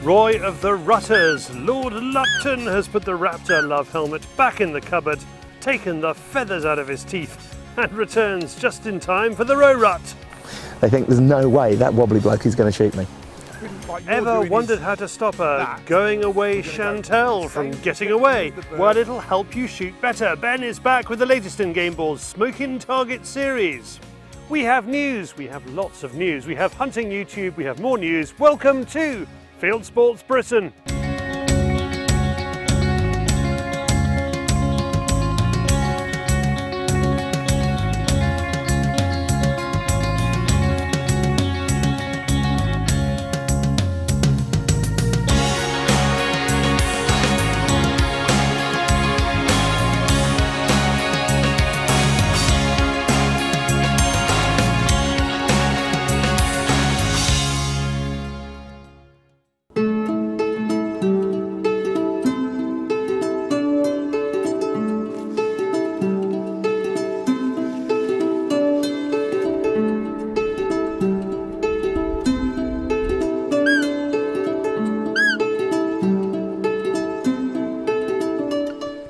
Roy of the Rutters, Lord Lupton, has put the Raptor love helmet back in the cupboard, taken the feathers out of his teeth, and returns just in time for the row rut. They think there's no way that wobbly bloke is going to shoot me. Ever wondered how to stop a going away chandelle from getting away? Well, it'll help you shoot better. Ben is back with the latest in Game Ball's Smokin Targets series. We have news, we have lots of news. We have hunting YouTube, we have more news. Welcome to Fieldsports Britain.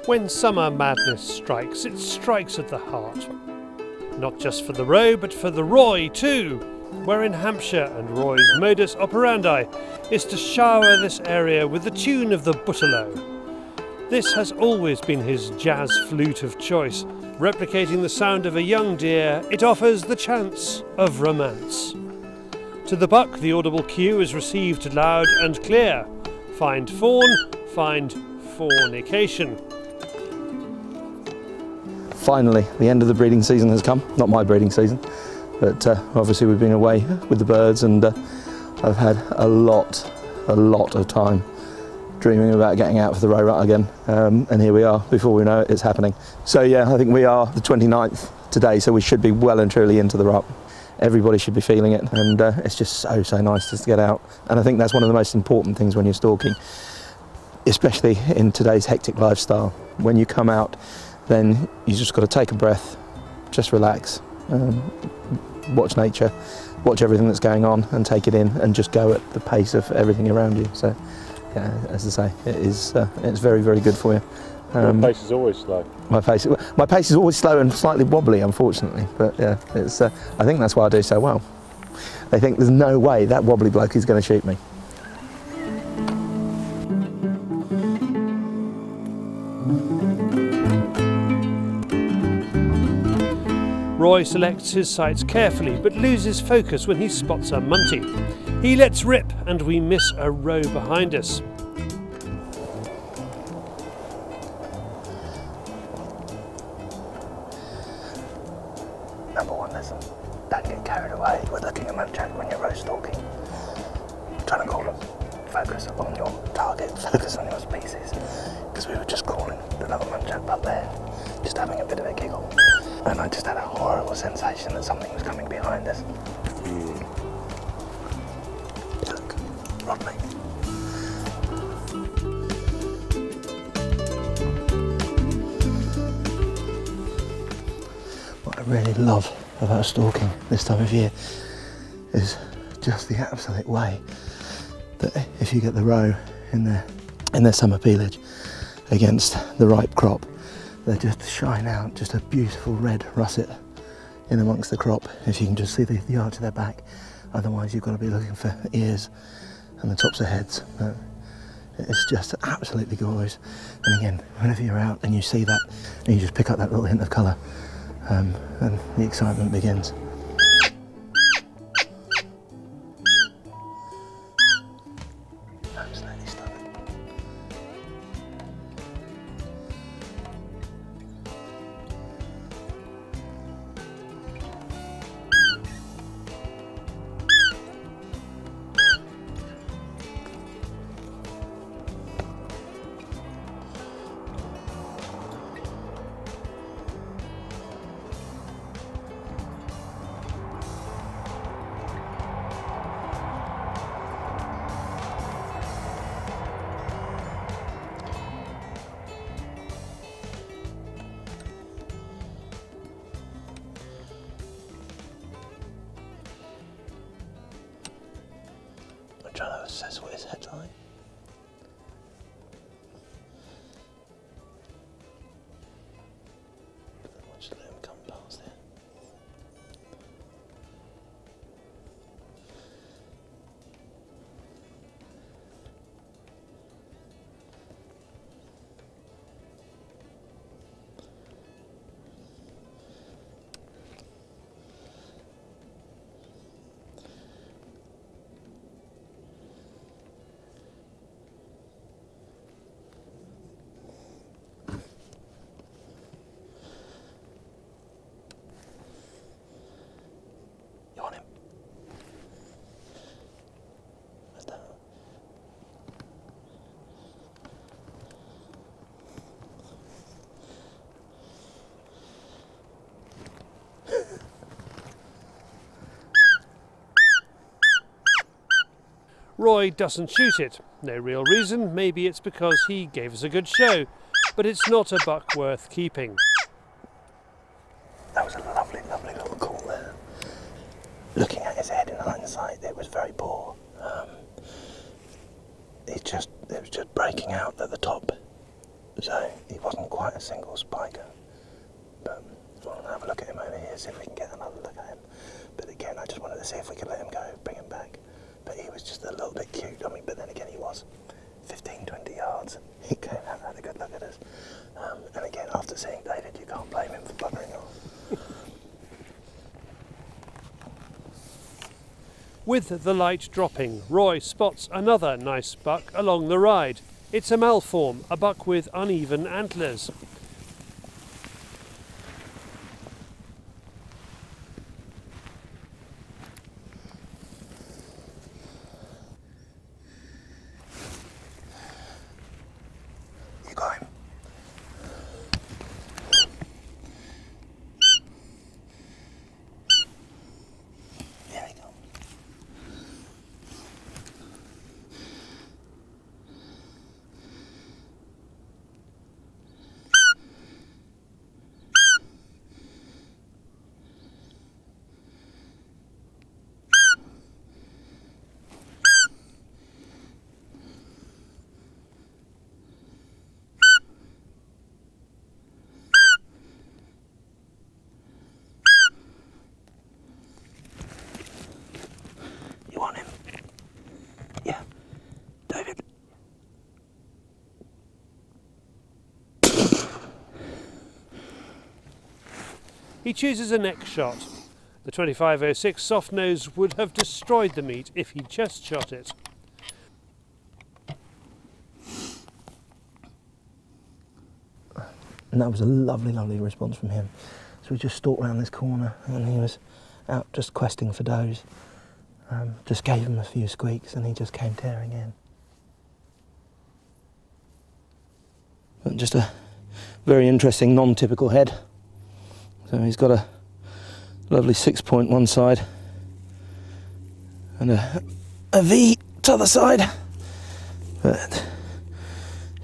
When summer madness strikes, it strikes at the heart. Not just for the row, but for the Roy too. Where in Hampshire, and Roy's modus operandi is to shower this area with the tune of the buttolo. This has always been his jazz flute of choice. Replicating the sound of a young deer, it offers the chance of romance. To the buck, the audible cue is received loud and clear. Find fawn, find fornication. Finally, the end of the breeding season has come. Not my breeding season, but obviously we've been away with the birds, and I've had a lot of time dreaming about getting out for the row rut again, and here we are. Before we know it, it's happening. So yeah, I think we are the 29th today, so we should be well and truly into the rut. Everybody should be feeling it, and it's just so nice just to get out. And I think that's one of the most important things when you're stalking, especially in today's hectic lifestyle. When you come out, then you just got to take a breath, just relax, watch nature, watch everything that's going on, and take it in, and just go at the pace of everything around you. So, yeah, as I say, it's very, very good for you. Your pace is always slow. My pace is always slow and slightly wobbly, unfortunately. But yeah, it's. I think that's why I do so well. They think there's no way that wobbly bloke is going to shoot me. Roy selects his sights carefully, but loses focus when he spots a munty. He lets rip, and we miss a row behind us. Number one lesson, don't get carried away with looking at muntjac when you're row stalking. I'm trying to call them, focus on your target, focus on your species. Because we were just calling the little muntjac up there, just having a bit of a giggle. And I just had a horrible sensation that something was coming behind us. Look, Rodney. What I really love about stalking this time of year is just the absolute way that if you get the row in their summer pelage against the ripe crop, they just shine out, just a beautiful red russet in amongst the crop, if you can just see the arch of their back. Otherwise you've got to be looking for ears and the tops of heads. But it's just absolutely gorgeous. And again, whenever you're out and you see that, and you just pick up that little hint of colour, and the excitement begins. Absolutely stunning. trying to assess what his head's like. Roy doesn't shoot it. No real reason, maybe it's because he gave us a good show, but it's not a buck worth keeping. That was a lovely, lovely little call there. Looking at his head in hindsight, it was very poor. It was just breaking out at the top, so he wasn't quite a single spiker. But we'll have a look at him over here, see if we can get another look at him. But again, I just wanted to see if we could let him go, bring him back. But he was just a little bit cute. I mean, but then again, he was 15, 20 yards. He came out and had a good look at us. And again, after seeing David, you can't blame him for buggering off. With the light dropping, Roy spots another nice buck along the ride. It's a malform, a buck with uneven antlers. You got him. You want him? Yeah. David. He chooses a neck shot. The 2506 soft nose would have destroyed the meat if he'd chest shot it. And that was a lovely, lovely response from him. So we just stalked around this corner and he was out just questing for does. Just gave him a few squeaks and he just came tearing in. But just a very interesting, non-typical head. So he's got a lovely 6 point one side and a V to the other side. But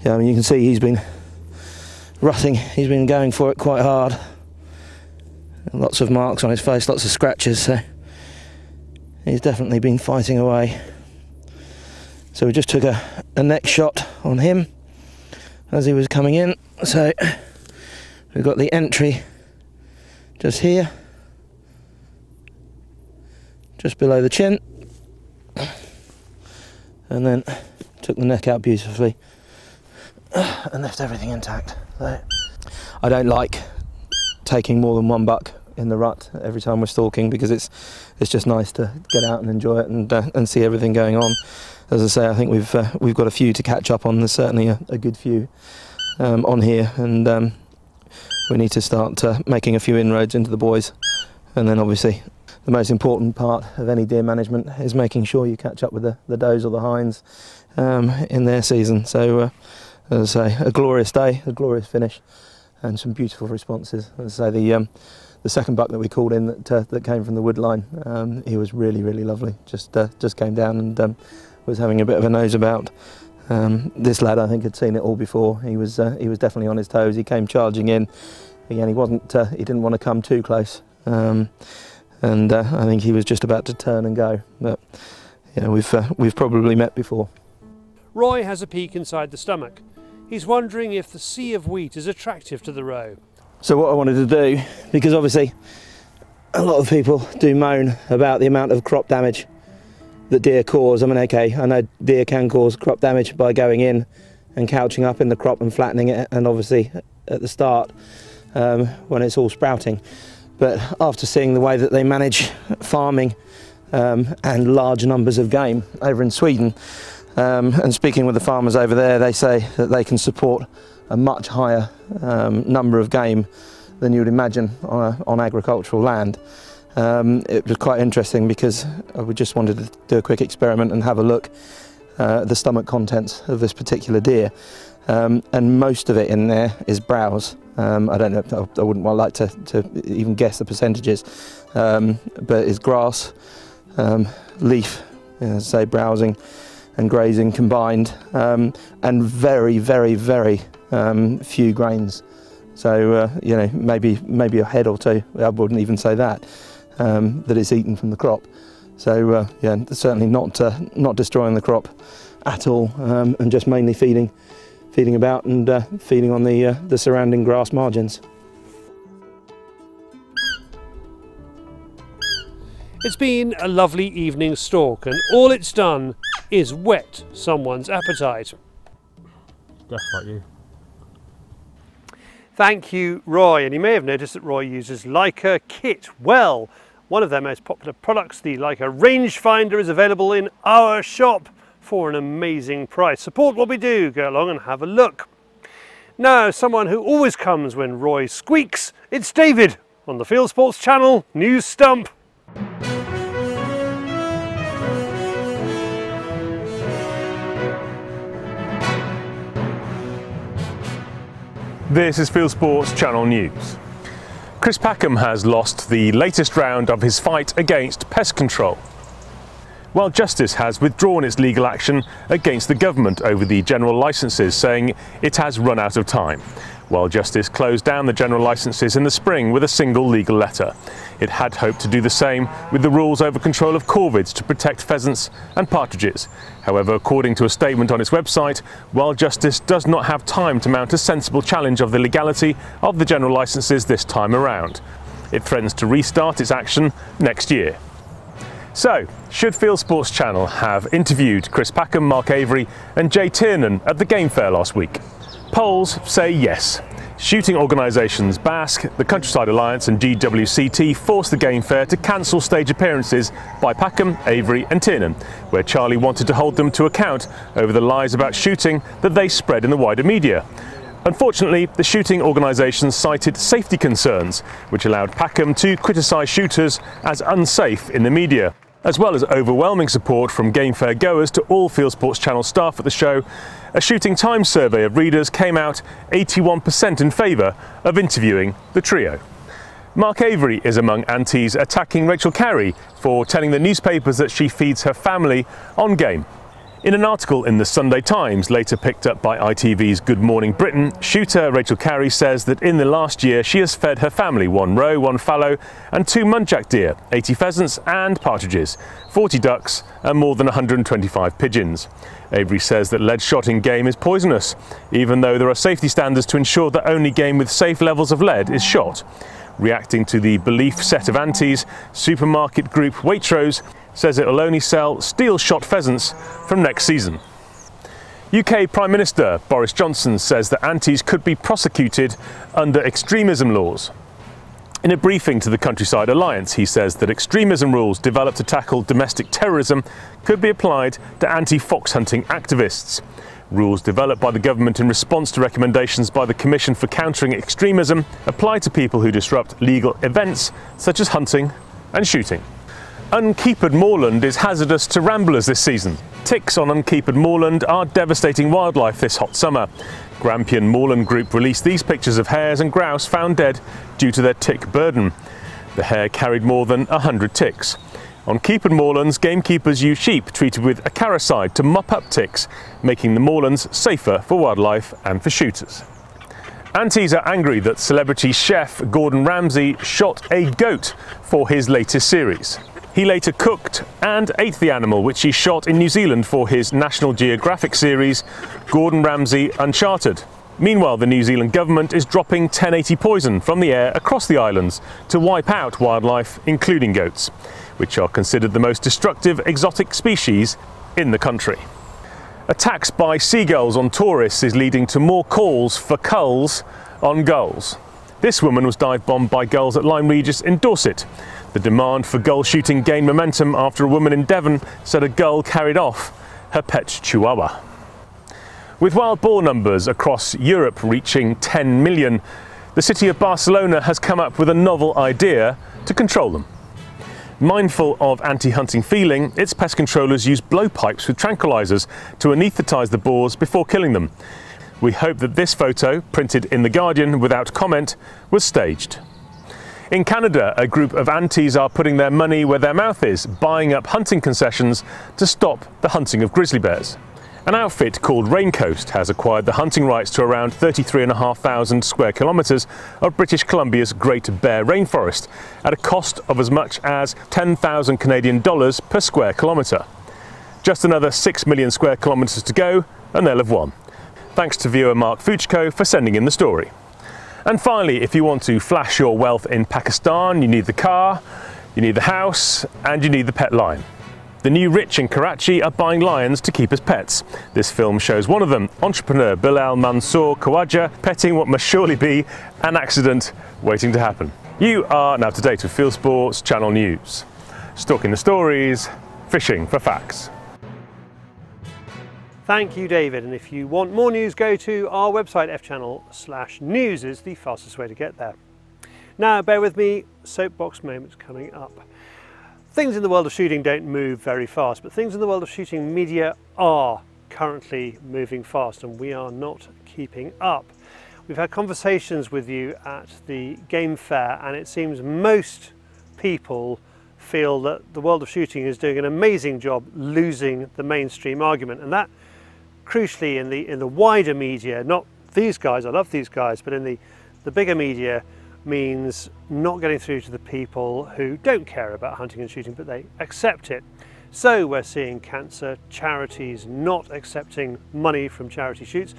yeah, I mean, you can see he's been rutting, he's been going for it quite hard. Lots of marks on his face, lots of scratches, so he's definitely been fighting away. So we just took a neck shot on him as he was coming in. So we've got the entry just here, just below the chin, and then took the neck out beautifully and left everything intact. So I don't like taking more than one buck in the rut every time we're stalking because it's just nice to get out and enjoy it and see everything going on. As I say, I think we've got a few to catch up on. There's certainly a good few on here, and we need to start making a few inroads into the boys. And then obviously the most important part of any deer management is making sure you catch up with the does or the hinds in their season. So as I say, a glorious day, a glorious finish, and some beautiful responses. As I say, the second buck that we called in that came from the wood line, he was really, really lovely. Just came down and was having a bit of a nose about. This lad, I think, had seen it all before. He was definitely on his toes. He came charging in. Again, he didn't want to come too close, and I think he was just about to turn and go. But yeah, we've probably met before. Roy has a peek inside the stomach. He's wondering if the sea of wheat is attractive to the roe. So what I wanted to do, because obviously a lot of people do moan about the amount of crop damage that deer cause. I mean, okay, I know deer can cause crop damage by going in and couching up in the crop and flattening it, and obviously at the start when it's all sprouting. But after seeing the way that they manage farming and large numbers of game over in Sweden, and speaking with the farmers over there, they say that they can support a much higher number of game than you would imagine on agricultural land. It was quite interesting because we just wanted to do a quick experiment and have a look at the stomach contents of this particular deer, and most of it in there is browse. I don't know, I wouldn't like to even guess the percentages, but it's grass, leaf as I say, browsing and grazing combined, and very, very, very few grains. So you know, maybe a head or two. I wouldn't even say that it's eaten from the crop. So yeah, certainly not destroying the crop at all, and just mainly feeding about and feeding on the surrounding grass margins. It's been a lovely evening stalk, and all it's done is whet someone's appetite. Just like you. Thank you, Roy. And you may have noticed that Roy uses Leica kit. Well, one of their most popular products, the Leica rangefinder, is available in our shop for an amazing price. Support what we do. Go along and have a look. Now, someone who always comes when Roy squeaks, it's David on the Fieldsports Channel News Stump. This is Fieldsports Channel News. Chris Packham has lost the latest round of his fight against pest control, while Justice has withdrawn its legal action against the government over the general licences, saying it has run out of time. While Justice closed down the general licences in the spring with a single legal letter, it had hoped to do the same with the rules over control of corvids to protect pheasants and partridges. However, according to a statement on its website, while Justice does not have time to mount a sensible challenge of the legality of the general licences this time around, it threatens to restart its action next year. So, should Fieldsports Channel have interviewed Chris Packham, Mark Avery and Jay Tiernan at the Game Fair last week? Polls say yes. Shooting organisations BASC, the Countryside Alliance and GWCT forced the Game Fair to cancel stage appearances by Packham, Avery and Tiernan, where Charlie wanted to hold them to account over the lies about shooting that they spread in the wider media. Unfortunately, the shooting organisations cited safety concerns, which allowed Packham to criticise shooters as unsafe in the media. As well as overwhelming support from Game Fair goers to all Fieldsports Channel staff at the show, a Shooting Times survey of readers came out 81% in favour of interviewing the trio. Mark Avery is among antis attacking Rachel Carrie for telling the newspapers that she feeds her family on game. In an article in the Sunday Times, later picked up by ITV's Good Morning Britain, shooter Rachel Carrie says that in the last year she has fed her family 1 roe, 1 fallow and 2 muntjac deer, 80 pheasants and partridges, 40 ducks and more than 125 pigeons. Avery says that lead shot in game is poisonous, even though there are safety standards to ensure that only game with safe levels of lead is shot. Reacting to the belief set of antis, supermarket group Waitrose says it will only sell steel-shot pheasants from next season. UK Prime Minister Boris Johnson says that antis could be prosecuted under extremism laws. In a briefing to the Countryside Alliance, he says that extremism rules developed to tackle domestic terrorism could be applied to anti-fox hunting activists. Rules developed by the government in response to recommendations by the Commission for Countering Extremism apply to people who disrupt legal events such as hunting and shooting. Unkeepered moorland is hazardous to ramblers this season. Ticks on unkeepered moorland are devastating wildlife this hot summer. Grampian Moorland Group released these pictures of hares and grouse found dead due to their tick burden. The hare carried more than 100 ticks. On keepered moorlands, gamekeepers use sheep treated with acaricide to mop up ticks, making the moorlands safer for wildlife and for shooters. Antis are angry that celebrity chef Gordon Ramsay shot a goat for his latest series. He later cooked and ate the animal, which he shot in New Zealand for his National Geographic series, Gordon Ramsay Uncharted. Meanwhile, the New Zealand government is dropping 1080 poison from the air across the islands to wipe out wildlife, including goats, which are considered the most destructive exotic species in the country. Attacks by seagulls on tourists is leading to more calls for culls on gulls. This woman was dive-bombed by gulls at Lyme Regis in Dorset. The demand for gull shooting gained momentum after a woman in Devon said a gull carried off her pet chihuahua. With wild boar numbers across Europe reaching 10 million, the city of Barcelona has come up with a novel idea to control them. Mindful of anti-hunting feeling, its pest controllers use blowpipes with tranquilizers to anaesthetise the boars before killing them. We hope that this photo, printed in The Guardian without comment, was staged. In Canada, a group of aunties are putting their money where their mouth is, buying up hunting concessions to stop the hunting of grizzly bears. An outfit called Raincoast has acquired the hunting rights to around 33,500 square kilometres of British Columbia's Great Bear Rainforest at a cost of as much as 10,000 Canadian dollars per square kilometre. Just another 6 million square kilometres to go and they'll have won. Thanks to viewer Mark Fuchko for sending in the story. And finally, if you want to flash your wealth in Pakistan, you need the car, you need the house, and you need the pet lion. The new rich in Karachi are buying lions to keep as pets. This film shows one of them, entrepreneur Bilal Mansour Khawaja, petting what must surely be an accident waiting to happen. You are now up to date with Fieldsports Channel News. Stalking the stories, fishing for facts. Thank you, David, and if you want more news, go to our website. fchannel/news is the fastest way to get there. Now, bear with me, soapbox moments coming up. Things in the world of shooting don't move very fast, but things in the world of shooting media are currently moving fast, and we are not keeping up. We've had conversations with you at the game fair, and it seems most people feel that the world of shooting is doing an amazing job losing the mainstream argument, and that crucially in the wider media, not these guys, I love these guys, but in the bigger media, means not getting through to the people who don't care about hunting and shooting, but they accept it. So we're seeing cancer charities not accepting money from charity shoots,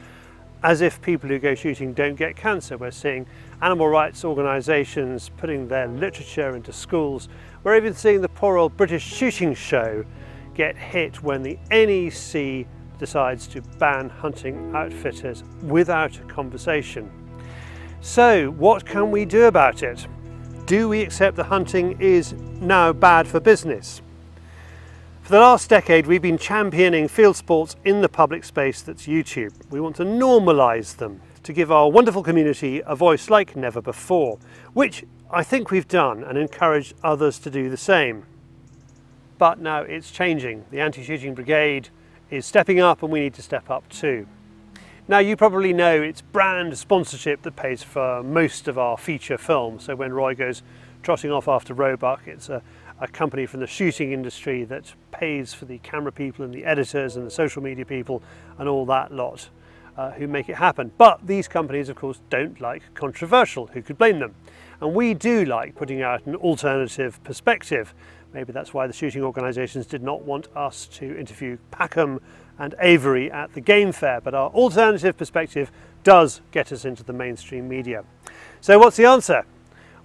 as if people who go shooting don't get cancer. We're seeing animal rights organisations putting their literature into schools. We're even seeing the poor old British shooting show get hit when the NEC decides to ban hunting outfitters without a conversation. So what can we do about it? Do we accept that hunting is now bad for business? For the last decade, we've been championing field sports in the public space that's YouTube. We want to normalise them, to give our wonderful community a voice like never before, which I think we've done, and encourage others to do the same. But now it's changing. The anti-shooting brigade is stepping up, and we need to step up too. Now, you probably know it's brand sponsorship that pays for most of our feature films. So when Roy goes trotting off after Roebuck, it's a company from the shooting industry that pays for the camera people and the editors and the social media people and all that lot who make it happen. But these companies, of course, don't like controversial. Who could blame them? And we do like putting out an alternative perspective. Maybe that's why the shooting organisations did not want us to interview Packham and Avery at the game fair, but our alternative perspective does get us into the mainstream media. So what's the answer?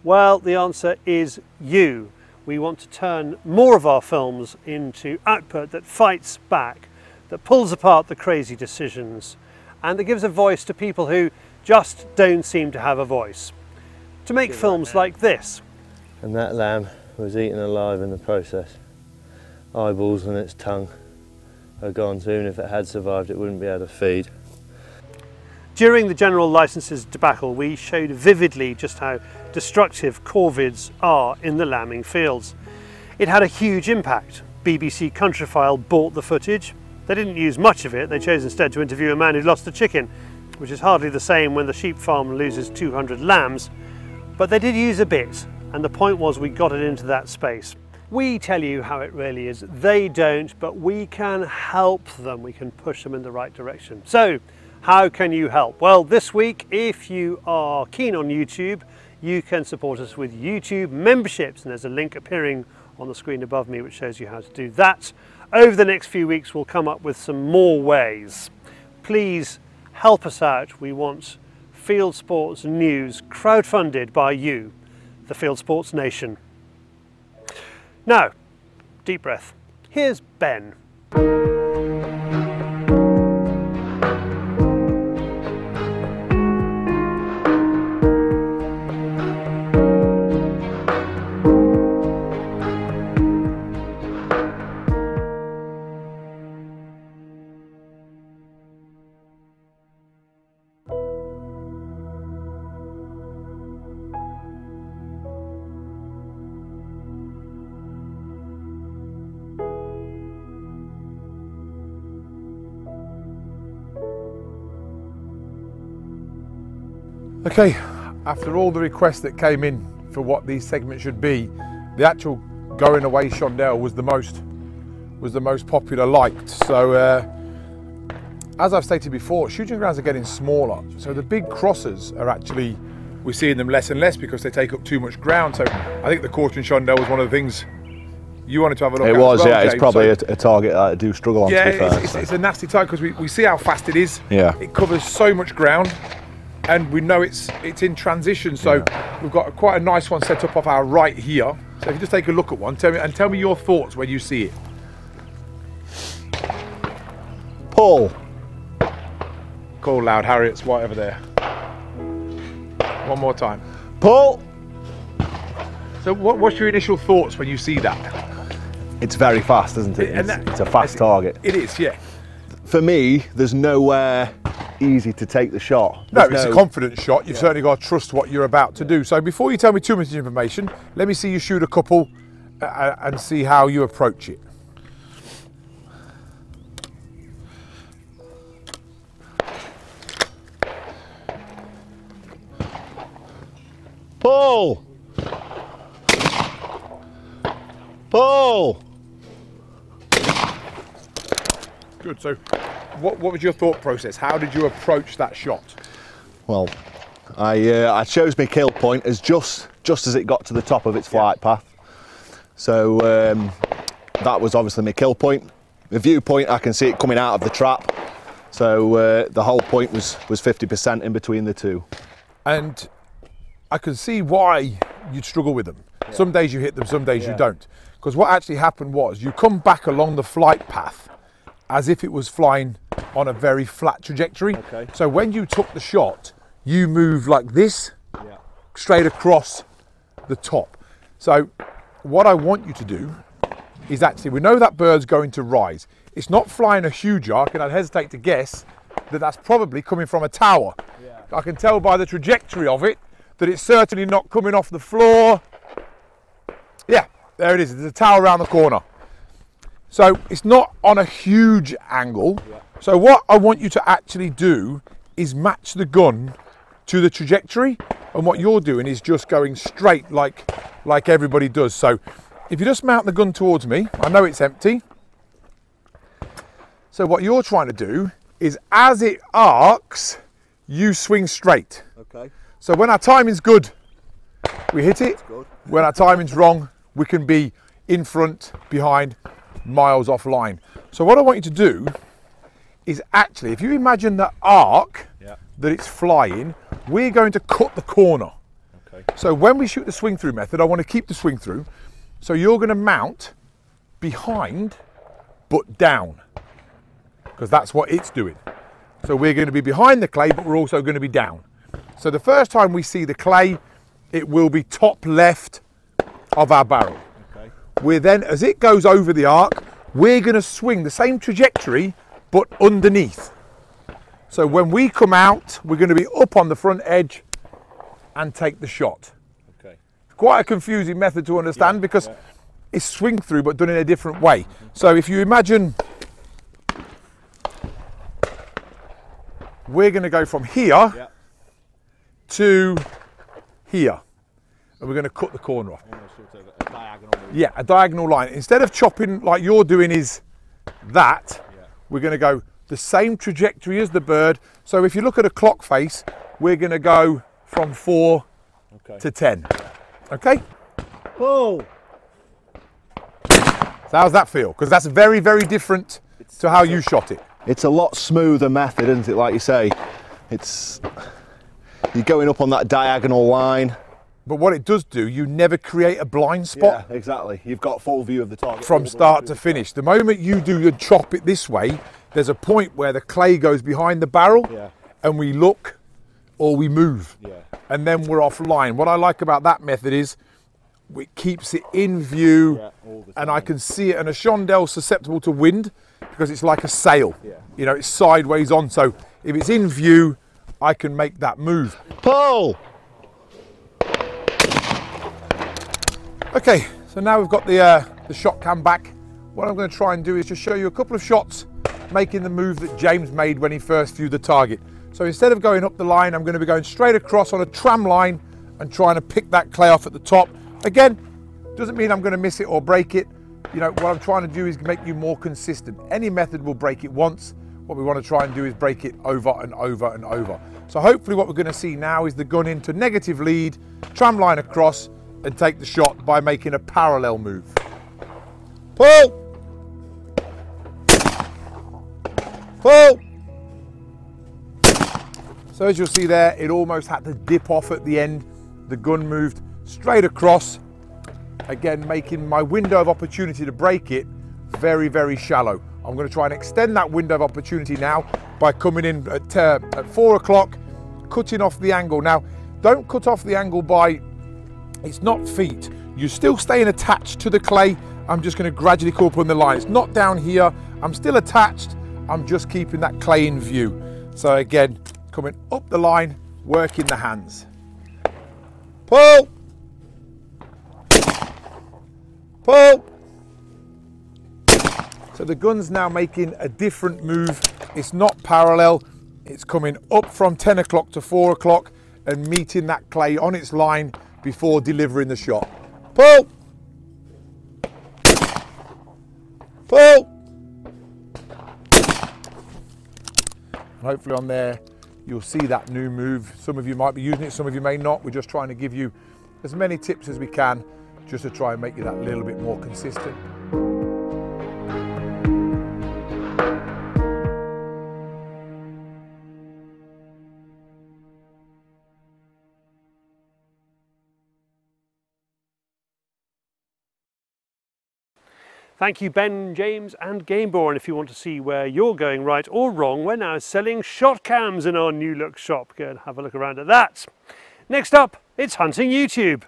Well, the answer is you. We want to turn more of our films into output that fights back, that pulls apart the crazy decisions, and that gives a voice to people who just don't seem to have a voice. To make films like this. And that lamb was eaten alive in the process. Eyeballs and its tongue are gone, so even if it had survived, it wouldn't be able to feed. During the general licenses debacle, we showed vividly just how destructive corvids are in the lambing fields. It had a huge impact. BBC Countryfile bought the footage. They didn't use much of it. They chose instead to interview a man who lost a chicken, which is hardly the same when the sheep farm loses 200 lambs. But they did use a bit, and the point was we got it into that space. We tell you how it really is. They don't, but we can help them. We can push them in the right direction. So, how can you help? Well, this week, if you are keen on YouTube, you can support us with YouTube memberships, and there's a link appearing on the screen above me which shows you how to do that. Over the next few weeks, we'll come up with some more ways. Please help us out. We want Field Sports News crowdfunded by you, the Field Sports Nation. Now, deep breath. Here's Ben. Okay, after all the requests that came in for what these segments should be, the actual going away chandelle was the most popular, liked. So as I've stated before, shooting grounds are getting smaller, so the big crossers are actually, we're seeing them less and less because they take up too much ground. So I think the quartering chandelle was one of the things you wanted to have a look at. It was, as well, yeah. James. It's probably so, a target that I do struggle on. yeah, to be fair, it's a nasty target because we see how fast it is. Yeah. It covers so much ground, and we know it's in transition. So we've got quite a nice one set up off our right here. So if you just take a look at one, tell me your thoughts when you see it. Pull. Call loud, Harry. It's right over there. One more time. Pull. So what's your initial thoughts when you see that? It's very fast, isn't it? It's a fast target. It is, yeah. For me, there's nowhere easy to take the shot. No, it's a confident shot. You've certainly got to trust what you're about to do. So before you tell me too much information, let me see you shoot a couple and see how you approach it. Pull. Pull. Good. So what was your thought process? How did you approach that shot? Well, I chose my kill point as just as it got to the top of its flight path. So that was obviously my kill point. The viewpoint, I can see it coming out of the trap. So the whole point was 50% in between the two. And I can see why you'd struggle with them. Yeah. Some days you hit them, some days you don't. Because what actually happened was you come back along the flight path as if it was flying on a very flat trajectory. Okay. So when you took the shot, you move like this, straight across the top. So what I want you to do is actually, we know that bird's going to rise. It's not flying a huge arc, and I'd hesitate to guess that that's probably coming from a tower. Yeah. I can tell by the trajectory of it that it's certainly not coming off the floor. Yeah, there it is. There's a tower around the corner. So it's not on a huge angle. Yeah. So what I want you to actually do is match the gun to the trajectory. And what you're doing is just going straight like everybody does. So if you just mount the gun towards me, I know it's empty. So what you're trying to do is as it arcs, you swing straight. Okay. So when our timing's good, we hit it. When our timing's wrong, we can be in front, behind, miles offline. So what I want you to do is actually, if you imagine the arc that it's flying, we're going to cut the corner. Okay. So when we shoot the swing through method, I want to keep the swing through. So you're going to mount behind, but down, because that's what it's doing. So we're going to be behind the clay, but we're also going to be down. So the first time we see the clay, it will be top left of our barrel. Okay. We're then, as it goes over the arc, we're going to swing the same trajectory, but underneath. So when we come out, we're going to be up on the front edge and take the shot. Okay. Quite a confusing method to understand because it's swing through, but done in a different way. So if you imagine, we're going to go from here to here, and we're going to cut the corner off. A diagonal line. Yeah, a diagonal line. Instead of chopping like you're doing is that, we're going to go the same trajectory as the bird. So if you look at a clock face, we're going to go from 4 to 10. Okay? Pull. So how's that feel? Because that's very, very different to how you shot it. It's a lot smoother method, isn't it? Like you say, you're going up on that diagonal line. But what it does do, you never create a blind spot. Yeah, exactly. You've got full view of the target. From start to finish. The moment you do the chop it this way, there's a point where the clay goes behind the barrel and we look or we move. And then we're offline. What I like about that method is it keeps it in view and I can see it. And a chandelle's susceptible to wind because it's like a sail. You know, it's sideways on. So if it's in view, I can make that move. Pull! Okay, so now we've got the shot cam back. What I'm going to try and do is just show you a couple of shots making the move that James made when he first viewed the target. So instead of going up the line, I'm going to be going straight across on a tram line and trying to pick that clay off at the top. Again, doesn't mean I'm going to miss it or break it. You know, what I'm trying to do is make you more consistent. Any method will break it once. What we want to try and do is break it over and over and over. So hopefully what we're going to see now is the gun into negative lead, tram line across, and take the shot by making a parallel move. Pull! Pull! So as you'll see there, it almost had to dip off at the end. The gun moved straight across, again making my window of opportunity to break it very, very shallow. I'm going to try and extend that window of opportunity now by coming in at 4 o'clock, cutting off the angle. Now, don't cut off the angle by, it's not feet. You're still staying attached to the clay. I'm just going to gradually come up on the line. It's not down here. I'm still attached. I'm just keeping that clay in view. So again, coming up the line, working the hands. Pull! Pull! So the gun's now making a different move. It's not parallel. It's coming up from 10 o'clock to 4 o'clock and meeting that clay on its line before delivering the shot. Pull! Pull! And hopefully on there, you'll see that new move. Some of you might be using it, some of you may not. We're just trying to give you as many tips as we can just to try and make you that little bit more consistent. Thank you, Ben, James and Gamebore. And if you want to see where you're going right or wrong, we're now selling shot cams in our new look shop. Go and have a look around at that. Next up, it's Hunting YouTube.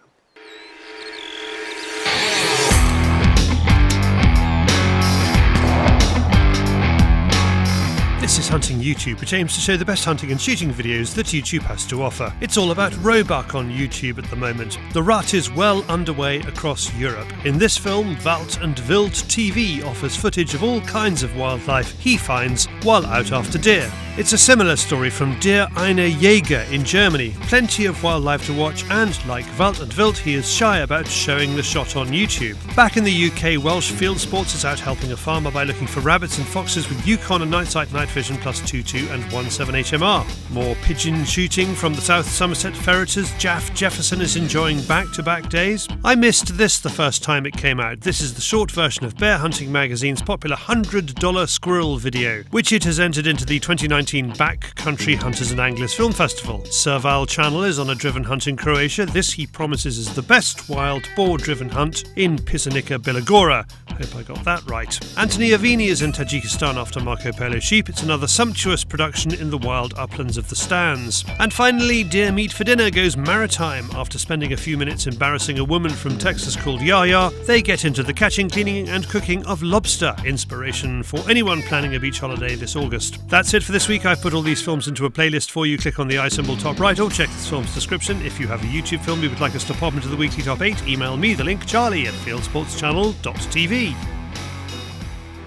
This is Hunting YouTube, which aims to show the best hunting and shooting videos that YouTube has to offer. It's all about roebuck on YouTube at the moment. The rut is well underway across Europe. In this film, Wald and Wild TV offers footage of all kinds of wildlife he finds while out after deer. It's a similar story from Der eine Jäger in Germany. Plenty of wildlife to watch, and like Wald and Wild, he is shy about showing the shot on YouTube. Back in the UK, Welsh Fieldsports is out helping a farmer by looking for rabbits and foxes with Yukon and Night Sight Night Vision plus 2.2 and 1.7 HMR. More pigeon shooting from the South Somerset ferreters. Jaff Jefferson is enjoying back-to-back days. I missed this the first time it came out. This is the short version of Bear Hunting Magazine's popular $100 squirrel video, which it has entered into the 2019 Backcountry Hunters and Anglers Film Festival. Serval Channel is on a driven hunt in Croatia. This he promises is the best wild boar-driven hunt in Pisanica Bilagora. Hope I got that right. Anthony Avini is in Tajikistan after Marco Polo sheep. It's another sumptuous production in the wild uplands of the Stans. And finally, Deer Meat for Dinner goes maritime. After spending a few minutes embarrassing a woman from Texas called Yaya, they get into the catching, cleaning and cooking of lobster. Inspiration for anyone planning a beach holiday this August. That's it for this week. I've put all these films into a playlist for you. Click on the I symbol top right or check this film's description. If you have a YouTube film you would like us to pop into the weekly top 8, email me the link, charlie@fieldsportschannel.tv.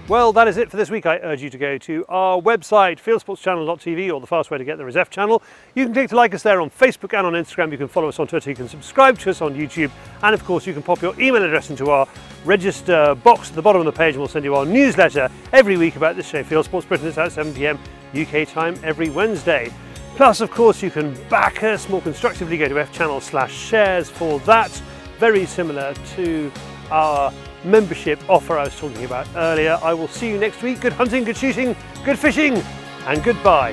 Well, that is it for this week. I urge you to go to our website, fieldsportschannel.tv, or the fast way to get there is F Channel. You can click to like us there on Facebook and on Instagram. You can follow us on Twitter. You can subscribe to us on YouTube. And of course, you can pop your email address into our register box at the bottom of the page, and we'll send you our newsletter every week about this show. Field Sports Britain is at 7 PM UK time every Wednesday. Plus, of course, you can back us more constructively. Go to fchannel/shares for that. Very similar to our membership offer I was talking about earlier. I will see you next week. Good hunting, good shooting, good fishing, and goodbye.